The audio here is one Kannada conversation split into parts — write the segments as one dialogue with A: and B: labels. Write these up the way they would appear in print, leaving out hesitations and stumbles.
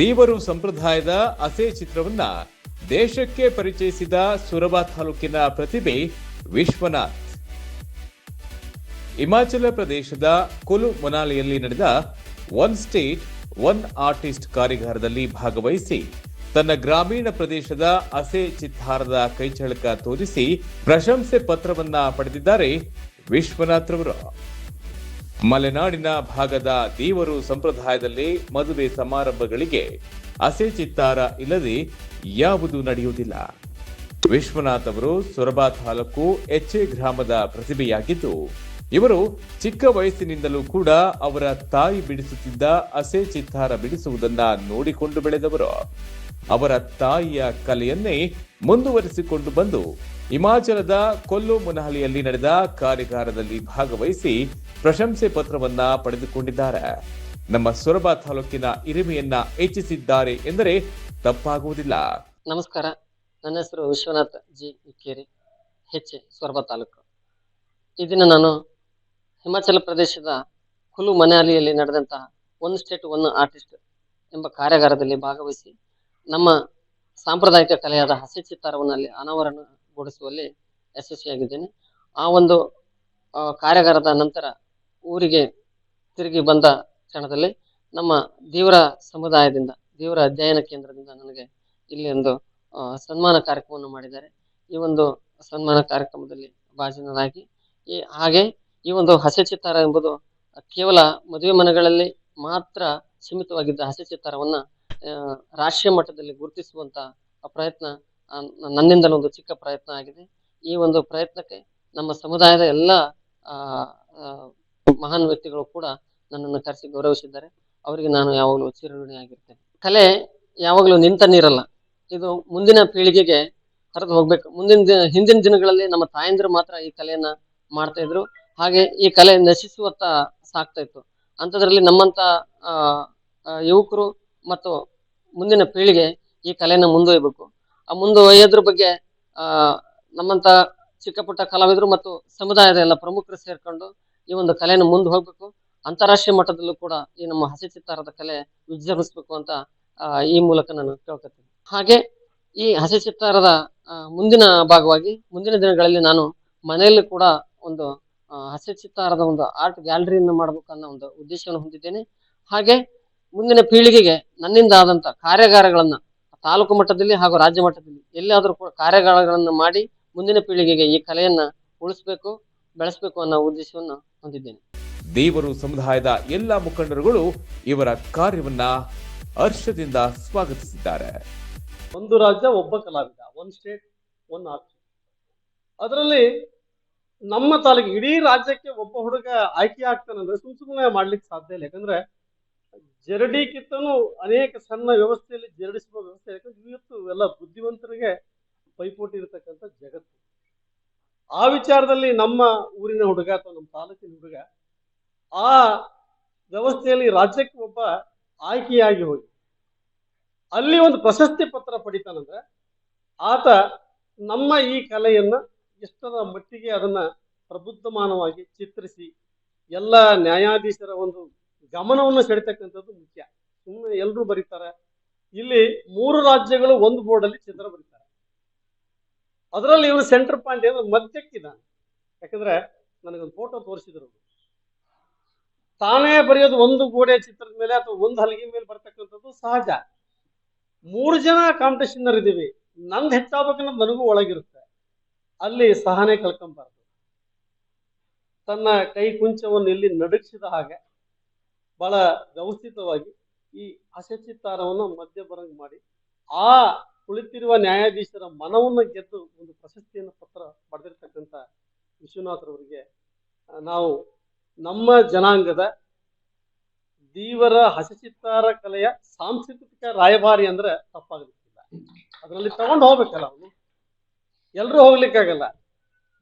A: ದೇವರು ಸಂಪ್ರದಾಯದ ಅಸೆ ಚಿತ್ರವನ್ನ ದೇಶಕ್ಕೆ ಪರಿಚಯಿಸಿದ ಸೊರಬ ತಾಲೂಕಿನ ಪ್ರತಿಭೆ ವಿಶ್ವನಾಥ್. ಹಿಮಾಚಲ ಪ್ರದೇಶದ ಕುಲು ಮನಾಲಿಯಲ್ಲಿ ನಡೆದ ಒನ್ ಸ್ಟೇಟ್ ಒನ್ ಆರ್ಟಿಸ್ಟ್ ಕಾರ್ಯಾಗಾರದಲ್ಲಿ ಭಾಗವಹಿಸಿ ತನ್ನ ಗ್ರಾಮೀಣ ಪ್ರದೇಶದ ಅಸೆ ಚಿತ್ತಾರದ ಕೈಚಳಕ ತೋರಿಸಿ ಪ್ರಶಂಸೆ ಪತ್ರವನ್ನ ಪಡೆದಿದ್ದಾರೆ ವಿಶ್ವನಾಥ್ ರವರು. ಮಲೆನಾಡಿನ ಭಾಗದ ದೇವರು ಸಂಪ್ರದಾಯದಲ್ಲಿ ಮದುವೆ ಸಮಾರಂಭಗಳಿಗೆ ಅಸೆ ಚಿತ್ತಾರ ಇಲ್ಲದೆ ಯಾವುದು ನಡೆಯುವುದಿಲ್ಲ. ವಿಶ್ವನಾಥ್ ಅವರು ಸೊರಬ ತಾಲೂಕು ಎಚ್ಚೆ ಗ್ರಾಮದ ಪ್ರತಿಭೆಯಾಗಿದ್ದು, ಇವರು ಚಿಕ್ಕ ವಯಸ್ಸಿನಿಂದಲೂ ಕೂಡ ಅವರ ತಾಯಿ ಬಿಡಿಸುತ್ತಿದ್ದ ಅಸೆ ಚಿತ್ತಾರ ಬಿಡಿಸುವುದನ್ನ ನೋಡಿಕೊಂಡು ಬೆಳೆದವರು. ಅವರ ತಾಯಿಯ ಕಲೆಯನ್ನೇ ಮುಂದುವರಿಸಿಕೊಂಡು ಬಂದು ಹಿಮಾಚಲದ ಕೊಲ್ಲು ಮನಾಲಿಯಲ್ಲಿ ನಡೆದ ಕಾರ್ಯಾಗಾರದಲ್ಲಿ ಭಾಗವಹಿಸಿ ಪ್ರಶಂಸೆ ಪತ್ರವನ್ನ ಪಡೆದುಕೊಂಡಿದ್ದಾರೆ. ನಮ್ಮ ಸೊರಬ ತಾಲೂಕಿನ ಹಿರಿಮೆಯನ್ನ ಹೆಚ್ಚಿಸಿದ್ದಾರೆ ಎಂದರೆ ತಪ್ಪಾಗುವುದಿಲ್ಲ.
B: ನಮಸ್ಕಾರ, ನನ್ನ ಹೆಸರು ವಿಶ್ವನಾಥ್ ಜಿ ಇಕ್ಕೇರಿ, ಹೆಚ್ಚೆ, ಸೊರಬ ತಾಲೂಕು. ಈ ದಿನ ನಾನು ಹಿಮಾಚಲ ಪ್ರದೇಶದ ಕುಲು ಮನಾಲಿಯಲ್ಲಿ ನಡೆದಂತಹ ಒನ್ ಸ್ಟೇಟ್ ಒನ್ ಆರ್ಟಿಸ್ಟ್ ಎಂಬ ಕಾರ್ಯಾಗಾರದಲ್ಲಿ ಭಾಗವಹಿಸಿ ನಮ್ಮ ಸಾಂಪ್ರದಾಯಿಕ ಕಲೆಯಾದ ಹಸೆ ಚಿತ್ತಾರವನ್ನು ಅಲ್ಲಿ ಅನಾವರಣಗೊಳಿಸುವಲ್ಲಿ ಯಶಸ್ವಿಯಾಗಿದ್ದೇನೆ. ಆ ಒಂದು ಕಾರ್ಯಾಗಾರದ ನಂತರ ಊರಿಗೆ ತಿರುಗಿ ಬಂದ ಕ್ಷಣದಲ್ಲಿ ನಮ್ಮ ದೇವರ ಸಮುದಾಯದಿಂದ, ದೇವರ ಅಧ್ಯಯನ ಕೇಂದ್ರದಿಂದ ನನಗೆ ಇಲ್ಲಿ ಒಂದು ಸನ್ಮಾನ ಕಾರ್ಯಕ್ರಮವನ್ನು ಮಾಡಿದ್ದಾರೆ. ಈ ಒಂದು ಸನ್ಮಾನ ಕಾರ್ಯಕ್ರಮದಲ್ಲಿ ಭಾಜನರಾಗಿ ಹಾಗೆ ಈ ಒಂದು ಹಸೆ ಚಿತ್ತಾರ ಎಂಬುದು ಕೇವಲ ಮದುವೆ ಮನೆಗಳಲ್ಲಿ ಮಾತ್ರ ಸೀಮಿತವಾಗಿದ್ದ ಹಸೆ ಚಿತ್ತಾರವನ್ನ ರಾಷ್ಟ್ರೀಯ ಮಟ್ಟದಲ್ಲಿ ಗುರುತಿಸುವಂತ ಪ್ರಯತ್ನ ನನ್ನಿಂದಲೂ ಒಂದು ಚಿಕ್ಕ ಪ್ರಯತ್ನ ಆಗಿದೆ. ಈ ಒಂದು ಪ್ರಯತ್ನಕ್ಕೆ ನಮ್ಮ ಸಮುದಾಯದ ಎಲ್ಲ ಮಹಾನ್ ವ್ಯಕ್ತಿಗಳು ಕೂಡ ನನ್ನನ್ನು ಕರೆಸಿ ಗೌರವಿಸಿದ್ದಾರೆ. ಅವರಿಗೆ ನಾನು ಯಾವಾಗಲೂ ಚಿರಋಣಿಯಾಗಿರ್ತೇನೆ. ಕಲೆ ಯಾವಾಗಲೂ ನಿಂತ ನೀರಲ್ಲ, ಇದು ಮುಂದಿನ ಪೀಳಿಗೆಗೆ ಹರಿದು ಹೋಗ್ಬೇಕು. ಹಿಂದಿನ ದಿನಗಳಲ್ಲಿ ನಮ್ಮ ತಾಯಂದಿರು ಮಾತ್ರ ಈ ಕಲೆಯನ್ನ ಮಾಡ್ತಾ ಇದ್ರು. ಹಾಗೆ ಈ ಕಲೆ ನಶಿಸುವತ್ತ ಸಾಕ್ತಾ ಇತ್ತು. ಅಂಥದ್ರಲ್ಲಿ ನಮ್ಮಂತ ಯುವಕರು ಮತ್ತು ಮುಂದಿನ ಪೀಳಿಗೆ ಈ ಕಲೆಯನ್ನು ಮುಂದುವಯ್ಬೇಕು. ಆ ಮುಂದುವಯ್ಯೋದ್ರ ಬಗ್ಗೆ ನಮ್ಮಂತ ಚಿಕ್ಕ ಪುಟ್ಟ ಕಲಾವಿದರು ಮತ್ತು ಸಮುದಾಯದ ಎಲ್ಲ ಪ್ರಮುಖರು ಸೇರ್ಕೊಂಡು ಈ ಒಂದು ಕಲೆಯನ್ನು ಮುಂದೆ ಹೋಗ್ಬೇಕು. ಅಂತಾರಾಷ್ಟ್ರೀಯ ಮಟ್ಟದಲ್ಲೂ ಕೂಡ ಈ ನಮ್ಮ ಹಸೆ ಚಿತ್ತಾರದ ಕಲೆ ವಿಜೃಂಭಿಸ್ಬೇಕು ಅಂತ ಈ ಮೂಲಕ ನಾನು ಕೇಳ್ಕೊತೀನಿ. ಹಾಗೆ ಈ ಹಸೆ ಚಿತ್ತಾರದ ಮುಂದಿನ ಭಾಗವಾಗಿ ಮುಂದಿನ ದಿನಗಳಲ್ಲಿ ನಾನು ಮನೆಯಲ್ಲಿ ಕೂಡ ಒಂದು ಹಸೆ ಚಿತ್ತಾರದ ಒಂದು ಆರ್ಟ್ ಗ್ಯಾಲರಿಯನ್ನು ಮಾಡ್ಬೇಕು ಅನ್ನೋ ಒಂದು ಉದ್ದೇಶವನ್ನು ಹೊಂದಿದ್ದೇನೆ. ಹಾಗೆ ಮುಂದಿನ ಪೀಳಿಗೆಗೆ ನನ್ನಿಂದ ಆದಂತ ಕಾರ್ಯಾಗಾರಗಳನ್ನ ತಾಲೂಕು ಮಟ್ಟದಲ್ಲಿ ಹಾಗೂ ರಾಜ್ಯ ಮಟ್ಟದಲ್ಲಿ ಎಲ್ಲಿಯಾದ್ರೂ ಕೂಡ ಕಾರ್ಯಾಗಾರಗಳನ್ನು ಮಾಡಿ ಮುಂದಿನ ಪೀಳಿಗೆಗೆ ಈ ಕಲೆಯನ್ನ ಉಳಿಸ್ಬೇಕು, ಬೆಳೆಸಬೇಕು ಅನ್ನೋ ಉದ್ದೇಶವನ್ನು ಹೊಂದಿದ್ದೇನೆ.
A: ದೇವರು ಸಮುದಾಯದ ಎಲ್ಲ ಮುಖಂಡರುಗಳು ಇವರ ಕಾರ್ಯವನ್ನ ಹರ್ಷದಿಂದ ಸ್ವಾಗತಿಸಿದ್ದಾರೆ.
C: ಒಂದು ರಾಜ್ಯ ಒಬ್ಬ ಕಲಾವಿದ, ಒನ್ ಸ್ಟೇಟ್ ಒನ್ ಆರ್ಟ್. ಅದರಲ್ಲಿ ನಮ್ಮ ತಾಲೂಕು ಇಡೀ ರಾಜ್ಯಕ್ಕೆ ಒಬ್ಬ ಹುಡುಗ ಆಯ್ಕೆ ಆಗ್ತಾನಂದ್ರೆ ಸುಮ್ಮನೆ ಮಾಡ್ಲಿಕ್ಕೆ ಸಾಧ್ಯ ಇಲ್ಲ. ಯಾಕಂದ್ರೆ ಜರಡಿಕ್ಕಿಂತನೂ ಅನೇಕ ಸಣ್ಣ ವ್ಯವಸ್ಥೆಯಲ್ಲಿ ಜರಡಿಸುವ ವ್ಯವಸ್ಥೆ. ಯಾಕಂದ್ರೆ ಇವತ್ತು ಎಲ್ಲ ಬುದ್ಧಿವಂತರಿಗೆ ಪೈಪೋಟಿ ಇರತಕ್ಕಂಥ ಜಗತ್ತು. ಆ ವಿಚಾರದಲ್ಲಿ ನಮ್ಮ ಊರಿನ ಹುಡುಗ ಅಥವಾ ನಮ್ಮ ತಾಲೂಕಿನ ಹುಡುಗ ಆ ವ್ಯವಸ್ಥೆಯಲ್ಲಿ ರಾಜ್ಯಕ್ಕೆ ಒಬ್ಬ ಆಯ್ಕೆಯಾಗಿ ಹೋಗಿ ಅಲ್ಲಿ ಒಂದು ಪ್ರಶಸ್ತಿ ಪತ್ರ ಪಡಿತಾನಂದ್ರೆ ಆತ ನಮ್ಮ ಈ ಕಲೆಯನ್ನ ಎಷ್ಟರ ಮಟ್ಟಿಗೆ ಅದನ್ನ ಪ್ರಬುದ್ಧಮಾನವಾಗಿ ಚಿತ್ರಿಸಿ ಎಲ್ಲ ನ್ಯಾಯಾಧೀಶರ ಒಂದು ಗಮನವನ್ನು ಸೆಳಿತಕ್ಕಂಥದ್ದು ಮುಖ್ಯ. ಸುಮ್ಮನೆ ಎಲ್ಲರೂ ಬರೀತಾರೆ. ಇಲ್ಲಿ 3 ರಾಜ್ಯಗಳು ಒಂದು ಬೋರ್ಡಲ್ಲಿ ಚಿತ್ರ ಬರೀತಾರೆ. ಅದರಲ್ಲಿ ಇವನು ಸೆಂಟರ್ ಪಾಯಿಂಟ್ ಏನು ಮಧ್ಯಕ್ಕಿದ್ದಾನೆ. ಯಾಕಂದ್ರೆ ನನಗೊಂದು ಫೋಟೋ ತೋರಿಸಿದ್ರು. ತಾನೇ ಬರೆಯೋದು ಒಂದು ಗೋಡೆ ಚಿತ್ರದ ಮೇಲೆ ಅಥವಾ ಒಂದು ಹಲಗೆ ಮೇಲೆ ಬರ್ತಕ್ಕಂಥದ್ದು ಸಹಜ. 3 ಜನ ಕಾಂಪಿಟೇಷನ್ ಇದ್ದೀವಿ, ನಂದು ಹೆಚ್ಚಾಗಬೇಕನ್ನೋದು ನನಗೂ ಒಳಗಿರುತ್ತೆ. ಅಲ್ಲಿ ಸಹನೆ ಕಳ್ಕೊಂಬಾರ್ದು. ತನ್ನ ಕೈ ಕುಂಚವನ್ನು ಇಲ್ಲಿ ನಡುಗಿಸಿದ ಹಾಗೆ ಬಹಳ ವ್ಯವಸ್ಥಿತವಾಗಿ ಈ ಹಸೆ ಚಿತ್ತಾರವನ್ನು ಮಧ್ಯ ಬರಂಗ್ ಮಾಡಿ ಆ ಕುಳಿತಿರುವ ನ್ಯಾಯಾಧೀಶರ ಮನವನ್ನು ಗೆದ್ದು ಒಂದು ಪ್ರಶಸ್ತಿಯನ್ನು ಪತ್ರ ಪಡೆದಿರ್ತಕ್ಕಂಥ ವಿಶ್ವನಾಥರವರಿಗೆ ನಾವು ನಮ್ಮ ಜನಾಂಗದ ದೇವರ ಹಸೆ ಚಿತ್ತಾರ ಕಲೆಯ ಸಾಂಸ್ಕೃತಿಕ ರಾಯಭಾರಿ ಅಂದ್ರೆ ತಪ್ಪಾಗಲಿಕ್ಕಿಲ್ಲ. ಅದರಲ್ಲಿ ತಗೊಂಡು ಹೋಗ್ಬೇಕಲ್ಲ, ಅವನು ಎಲ್ಲರೂ ಹೋಗ್ಲಿಕ್ಕಾಗಲ್ಲ.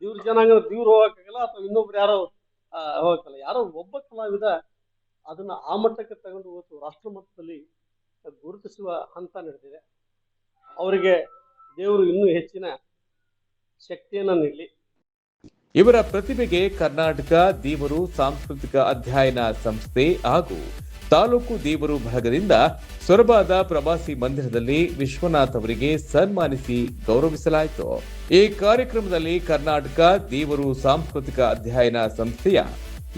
C: ದೇವ್ರ ಜನಾಂಗದ ದೇವ್ರು ಹೋಗಕ್ಕಾಗಲ್ಲ, ಅಥವಾ ಇನ್ನೊಬ್ರು ಯಾರೋ ಹೋಗಕ್ಕಲ್ಲ. ಯಾರೋ ಒಬ್ಬ ಕಲಾವಿದ ಅದನ್ನ ಆ ಮಟ್ಟಕ್ಕೆ ತಗೊಂಡು ಹೋಗ್ತು ರಾಷ್ಟ್ರ ಮಟ್ಟದಲ್ಲಿ ಗುರುತಿಸುವ ಹಂತ ನಡೆದಿದೆ. ಅವರಿಗೆ ದೇವರು ಇನ್ನೂ ಹೆಚ್ಚಿನ ಶಕ್ತಿಯನ್ನು ನೀಡಲಿ.
A: ಇವರ ಪ್ರತಿಭೆಗೆ ಕರ್ನಾಟಕ ದೇವರು ಸಾಂಸ್ಕೃತಿಕ ಅಧ್ಯಯನ ಸಂಸ್ಥೆ ಹಾಗೂ ತಾಲೂಕು ದೇವರು ಬಳಗದಿಂದ ಸೊರಬಾದ ಪ್ರವಾಸಿ ಮಂದಿರದಲ್ಲಿ ವಿಶ್ವನಾಥ್ ಅವರಿಗೆ ಸನ್ಮಾನಿಸಿ ಗೌರವಿಸಲಾಯಿತು. ಈ ಕಾರ್ಯಕ್ರಮದಲ್ಲಿ ಕರ್ನಾಟಕ ದೇವರು ಸಾಂಸ್ಕೃತಿಕ ಅಧ್ಯಯನ ಸಂಸ್ಥೆಯ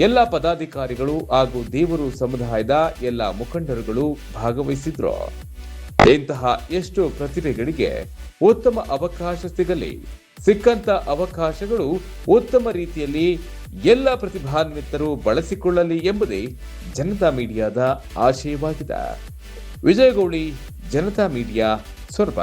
A: ಎಲ್ಲ ಪದಾಧಿಕಾರಿಗಳು ಹಾಗೂ ದೇವರು ಸಮುದಾಯದ ಎಲ್ಲ ಮುಖಂಡರುಗಳು ಭಾಗವಹಿಸಿದ್ರು. ಇಂತಹ ಎಷ್ಟು ಪ್ರತಿಭೆಗಳಿಗೆ ಉತ್ತಮ ಅವಕಾಶ ಸಿಗಲಿ, ಸಿಕ್ಕಂತ ಅವಕಾಶಗಳು ಉತ್ತಮ ರೀತಿಯಲ್ಲಿ ಎಲ್ಲ ಪ್ರತಿಭಾನ್ವಿತರು ಬಳಸಿಕೊಳ್ಳಲಿ ಎಂಬುದೇ ಜನತಾ ಮೀಡಿಯಾದ ಆಶಯವಾಗಿದೆ. ವಿಜಯಗೌಳಿ, ಜನತಾ ಮೀಡಿಯಾ, ಸೊರಬ.